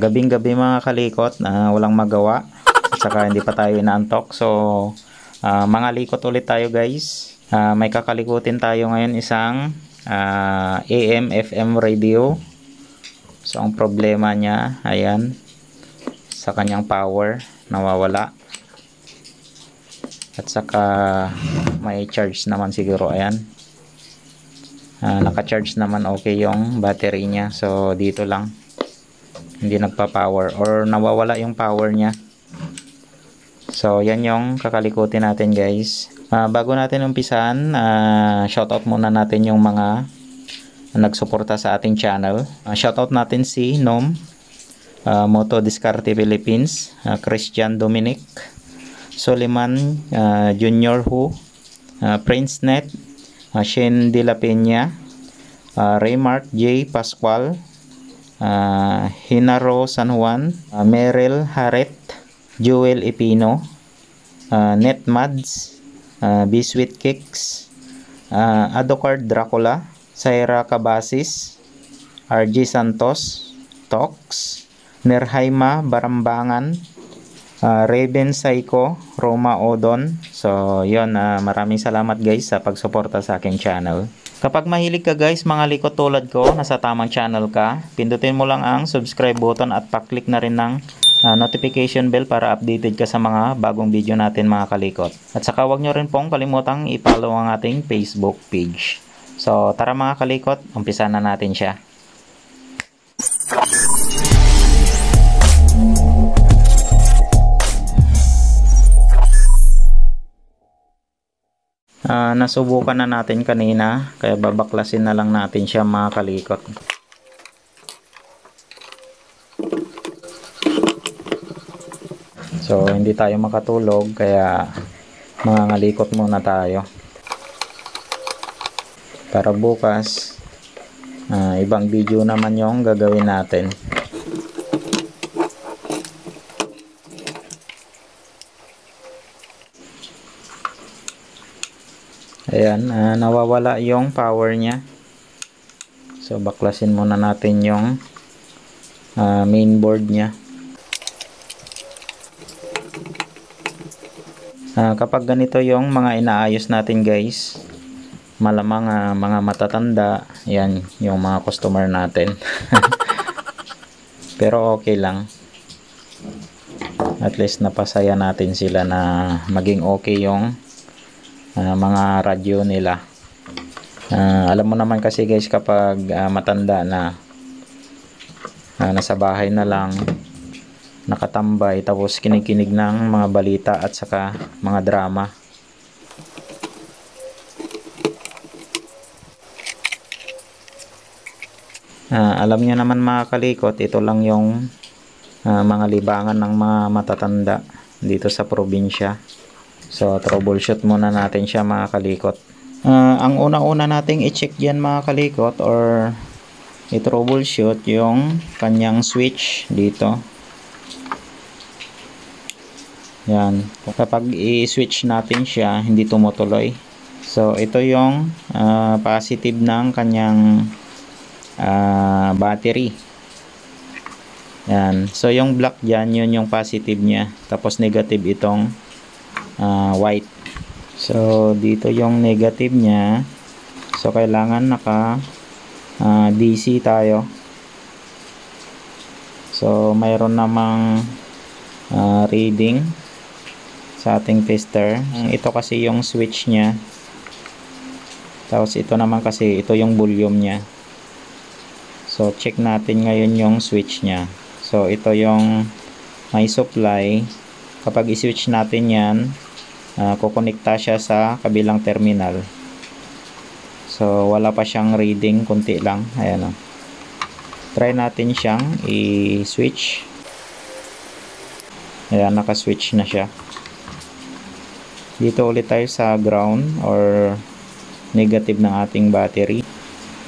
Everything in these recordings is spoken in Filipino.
Gabing-gabi mga kalikot, walang magawa at saka hindi pa tayo inaantok. So mga likot ulit tayo guys. May kakalikutin tayo ngayon, isang AM FM radio. So ang problema niya, ayan, sa kanyang power nawawala at saka may charge naman siguro. Ayan, naka-charge naman, okay yung battery niya. So dito lang hindi nagpa-power or nawawala yung power niya. So yan yung kakalikutin natin guys. Bago natin umpisan, shoutout muna natin yung mga nagsuporta sa ating channel. Shoutout natin si Nom, Moto Discarte Philippines, Christian Dominic, Soliman Junior Hu, Prince Net, Shane De La Peña, Raymark J. Pascual, Hinaro San Juan, Merel Haret, Joel Epino, Netmads, Bisweet Kicks, Adocard Dracula, Saira Cabasis, RG Santos, Tox, Nerhaima Barambangan, Raven Psycho, Roma Odon. So yon, maraming salamat guys sa pagsuporta sa aking channel. Kapag mahilig ka guys, mga likot tulad ko, nasa tamang channel ka, pindutin mo lang ang subscribe button at pa-click na rin ng notification bell para updated ka sa mga bagong video natin mga kalikot. At saka huwag nyo rin pong kalimutang i-follow ang ating Facebook page. So tara mga kalikot, umpisa na natin siya. Nasubukan na natin kanina, kaya babaklasin na lang natin siya mga kalikot. So hindi tayo makatulog, kaya mga ngalikot muna tayo para bukas ibang video naman yung gagawin natin. Ayan, nawawala yung power niya. So baklasin muna natin yung main board niya. Kapag ganito yung mga inaayos natin guys, malamang mga matatanda, yan yung mga customer natin. Pero okay lang, at least napasaya natin sila na maging okay yung mga radyo nila. Alam mo naman kasi guys, kapag matanda na, nasa bahay na lang nakatambay tapos kinikinig ng mga balita at saka mga drama, alam nyo naman mga kalikot, ito lang yung mga libangan ng mga matatanda dito sa probinsya. So troubleshoot muna natin siya mga kalikot. Ang una-una nating i-check dyan mga kalikot or i-troubleshoot yung kanyang switch dito. Yan, kapag i-switch natin siya, hindi tumutuloy. So ito yung positive ng kanyang battery. Yan, so yung black dyan, yun yung positive niya, tapos negative itong white. So dito yung negative niya, so kailangan naka DC tayo. So mayroon namang reading sa ating tester. Ito kasi yung switch niya, tapos ito naman kasi ito yung volume niya. So check natin ngayon yung switch niya. So ito yung may supply. Kapag i-switch natin yan, kukonekta siya sa kabilang terminal. So wala pa siyang reading, kunti lang. Ayan o. Try natin siyang i-switch. Ayan, naka-switch na siya. Dito ulit tayo sa ground or negative ng ating battery.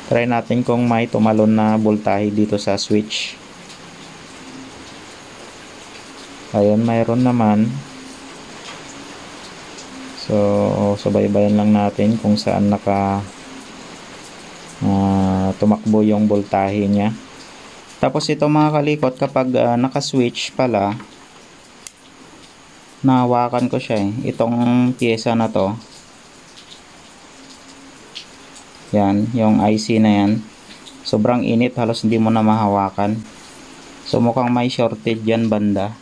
Try natin kung may tumalon na voltahe dito sa switch. Ayun, mayroon naman. So subaybayan lang natin kung saan tumakbo yung voltahe niya. Tapos ito mga kalikot, kapag naka-switch pala, nahawakan ko siya itong pyesa na to. Yan, yung IC na yan. Sobrang init, halos hindi mo na mahawakan. So mukhang may shorted yan banda.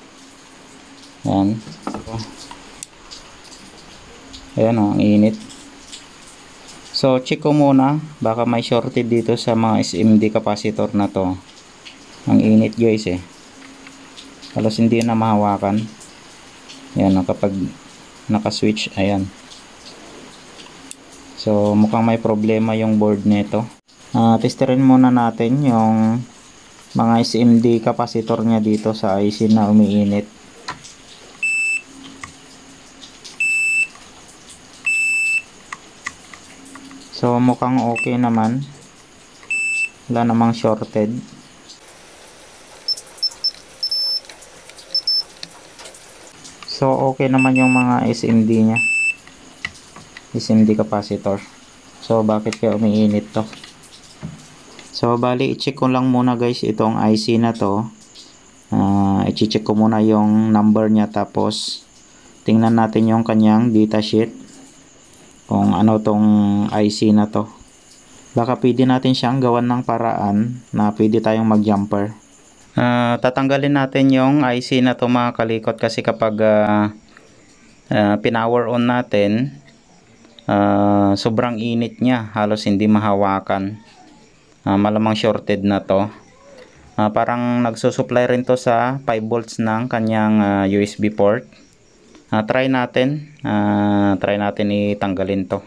Yan. Ayan o, ang init. So check ko muna, baka may shorted dito sa mga SMD capacitor na to. Ang init guys halos hindi na mahawakan. Yan o, kapag naka-switch, ayan. So mukhang may problema yung board nito. Testerin muna natin yung mga SMD capacitor nya dito sa IC na umiinit. So mukhang okay naman, wala namang shorted. So okay naman yung mga SMD nya, SMD capacitor. So bakit kaya umiinit to? So bali i-check ko lang muna guys itong IC na to. I-check ko muna yung number nya, tapos tingnan natin yung kanyang datasheet kung ano tong IC na to. Baka pwede natin siyang gawan ng paraan na pwede tayong mag-jumper. Tatanggalin natin yung IC na to mga kalikot, kasi kapag pinower on natin, sobrang init niya, halos hindi mahawakan. Malamang shorted na to. Parang nagsusupply rin to sa 5 volts ng kanyang USB port. Try natin itanggalin to.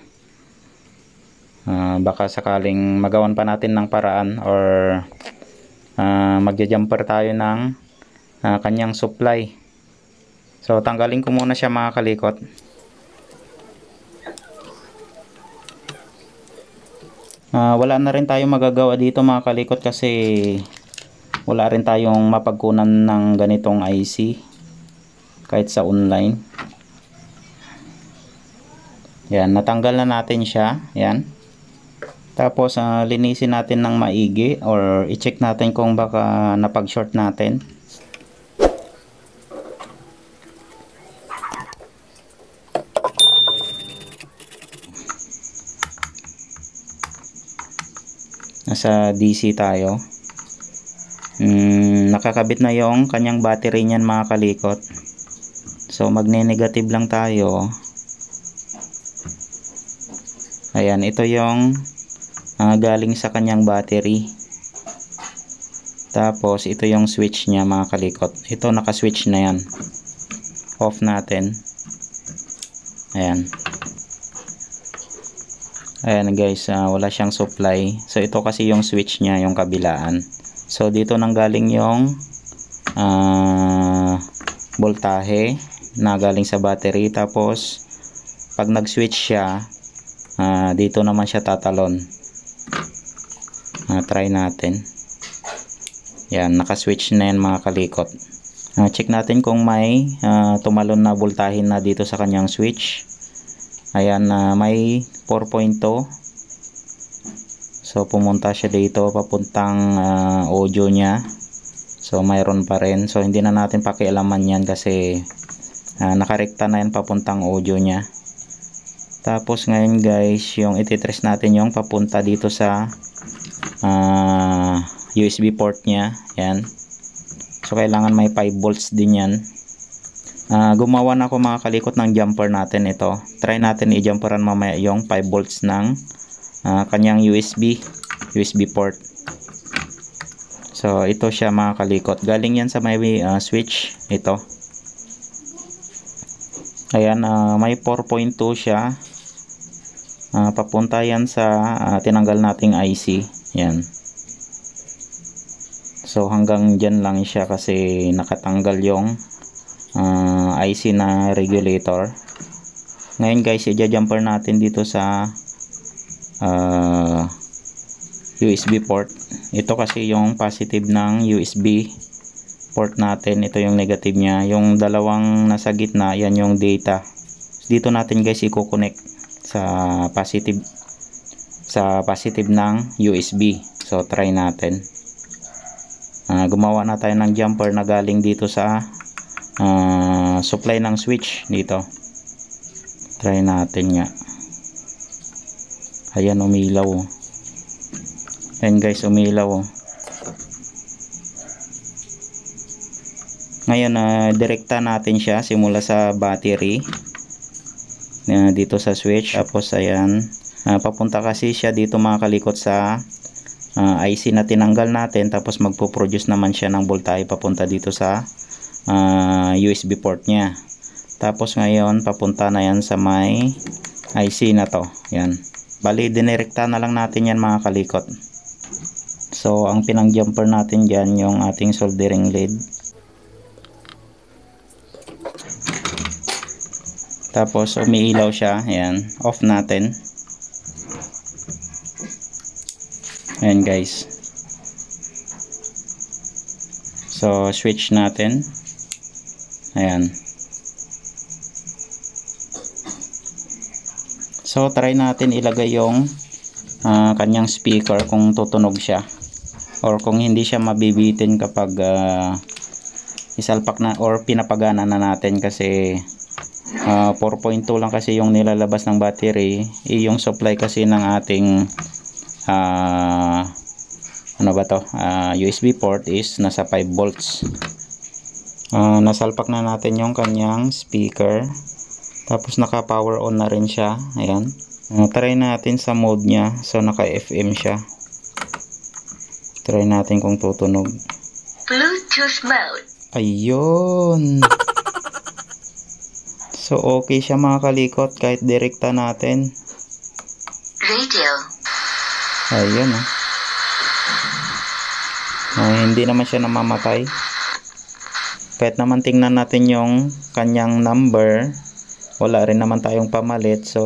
Baka sakaling magawan pa natin ng paraan, or magja-jumper tayo ng kanyang supply. So tanggalin ko muna siya mga kalikot. Wala na rin tayong magagawa dito mga kalikot, kasi wala rin tayong mapagkunan ng ganitong IC kahit sa online. Yan, natanggal na natin siya. Yan. Tapos linisin natin ng maigi, or i-check natin kung baka napag-short natin. Nasa DC tayo. Nakakabit na yung kanyang battery niyan mga kalikot. So magne-negative lang tayo. Ayan, ito yung galing sa kanyang battery. Tapos ito yung switch niya mga kalikot. Ito naka-switch na yan. Off natin. Ayan. Ayan guys, wala siyang supply. So ito kasi yung switch niya, yung kabilaan. So dito nanggaling yung voltahe na galing sa battery. Tapos pag nag-switch siya, dito naman siya tatalon. Try natin. Yan, naka-switch na yan mga kalikot. Check natin kung may tumalon na voltahe na dito sa kanyang switch. Ayan, may 4.2. So pumunta siya dito papuntang audio niya. So mayroon pa rin. So hindi na natin pakialaman yan, kasi nakarekta na yan papuntang audio niya. Tapos ngayon guys, yung ititrace natin yung papunta dito sa USB port niya. Yan. So kailangan may 5 volts din yan. Gumawa na ako mga kalikot ng jumper natin ito. Try natin i-jumperan mamaya yung 5 volts ng kanyang USB port. So ito siya mga kalikot. Galing yan sa may switch. Ito. Ayan, may 4.2 siya. Papunta yan sa tinanggal nating IC. Yan. So hanggang dyan lang siya, kasi nakatanggal yung IC na regulator. Ngayon guys, i-jumper natin dito sa USB port. Ito kasi yung positive ng USB port natin. Ito yung negative niya. Yung dalawang nasa gitna, yan yung data. Dito natin guys i-connect sa positive ng USB. So try natin. gumawa na tayo ng jumper na galing dito sa supply ng switch dito. Try natin nga. Ayan, umilaw. Ayan guys, umilaw. Ngayon, direkta natin siya simula sa battery dito sa switch. Tapos ayan, papunta kasi siya dito mga kalikot sa IC na tinanggal natin. Tapos magpo-produce naman siya ng voltahe papunta dito sa USB port niya. Tapos ngayon papunta na yan sa may IC na to. Yan, bali dinirekta na lang natin yan mga kalikot. So ang pinang jumper natin dyan yung ating soldering lead. Tapos umiilaw siya. Ayan, off natin. Ayan guys. So switch natin. Ayan. So try natin ilagay yung kanyang speaker kung tutunog siya, or kung hindi siya mabibitin kapag isalpak na or pinapagana na natin, kasi 4.2 lang kasi yung nilalabas ng battery. Yung supply kasi ng ating ano ba to, USB port is nasa 5 volts. Nasalpak na natin yung kanyang speaker. Tapos naka power on na rin siya. Ayan, try natin sa mode nya. So naka FM siya. Try natin kung tutunog. Bluetooth mode. Ayun. So okay siya mga kalikot kahit direkta natin. Radio. Ayun, hindi naman siya namamatay. Kahit naman tingnan natin yung kanyang number, wala rin naman tayong pamalit. So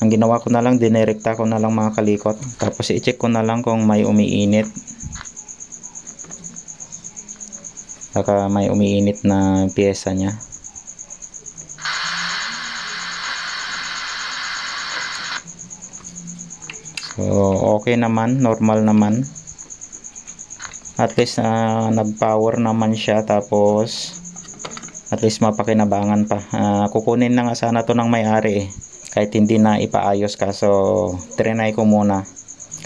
ang ginawa ko na lang, dinirekta ko na lang mga kalikot. Tapos i-check ko na lang kung may umiinit. Baka may umiinit na piyesa niya. So okay naman, normal naman. At least nag-power naman siya. Tapos at least mapakinabangan pa. Kukunin na nga sana to ng may-ari kahit hindi na ipaayos, kaso trinay ko muna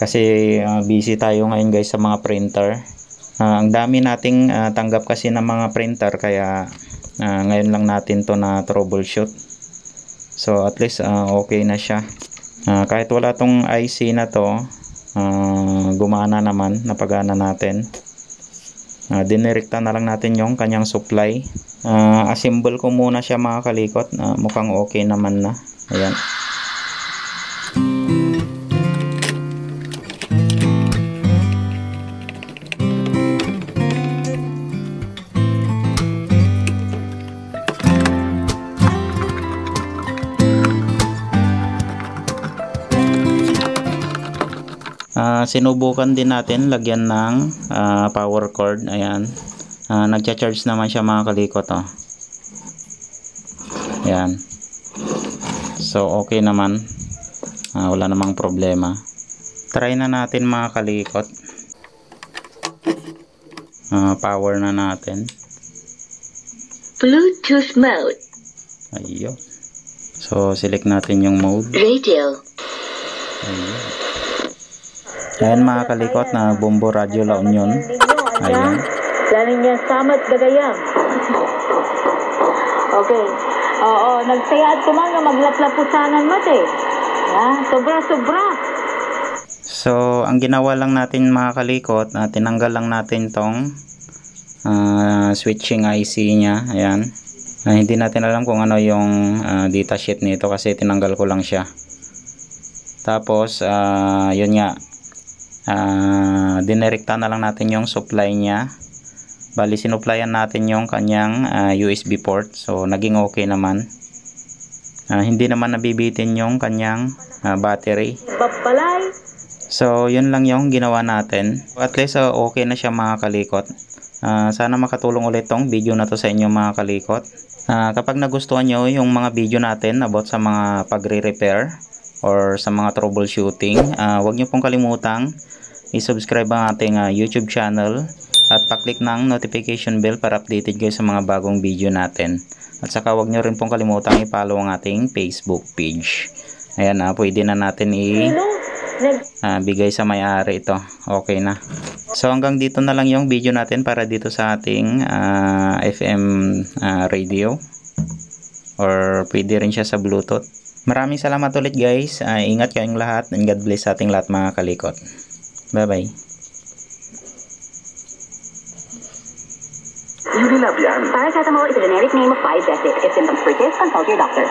kasi busy tayo ngayon guys sa mga printer. Ang dami nating tanggap kasi ng mga printer, kaya ngayon lang natin to na troubleshoot. So at least okay na siya. Kahit wala tong IC na to, gumana naman, napagana natin. Dinirekta na lang natin yung kanyang supply. Assemble ko muna siya mga kalikot. Mukhang okay naman na. Ayan. Sinubukan din natin lagyan ng power cord. Ayan, nagcha-charge naman siya mga kalikot. Ayan, so okay naman, wala namang problema. Try na natin mga kalikot. Power na natin. Bluetooth mode. Ayun. So select natin yung mode. Radio. Ayun. Ayan mga kalikot, na Bombo Radio La Union. Ayan. Lanin niya samat gagayam. Okay. Oo, nagsayad ko man nga maglaplapusanan mate. Sobra-sobra. So, ang ginawa lang natin mga kalikot, tinanggal lang natin tong switching IC niya. Ayan. Hindi natin alam kung ano yung datasheet nito kasi tinanggal ko lang siya. Tapos, yun nga. Dinirekta na lang natin yung supply niya. Bali sinuplayan natin yung kanyang USB port. So naging okay naman. Hindi naman nabibitin yung kanyang battery. So yun lang yung ginawa natin. At least okay na siya mga kalikot. Sana makatulong ulit tong video na to sa inyo mga kalikot. Kapag nagustuhan nyo yung mga video natin about sa mga pagre-repair or sa mga troubleshooting, huwag nyo pong kalimutang i-subscribe ang ating YouTube channel at pa-click ng notification bell para updated kayo sa mga bagong video natin. At saka huwag nyo rin pong kalimutang i-follow ang ating Facebook page. Ayan na, pwede na natin bigay sa may-ari ito. Okay na. So hanggang dito na lang yung video natin para dito sa ating FM radio. Or pwede rin siya sa Bluetooth. Maraming salamat ulit guys. Ingat kayong lahat and God bless sa ating lahat mga kalikot. Bye-bye. Paracetamol is a generic name of Biogesic. If symptoms persist, consult your doctor.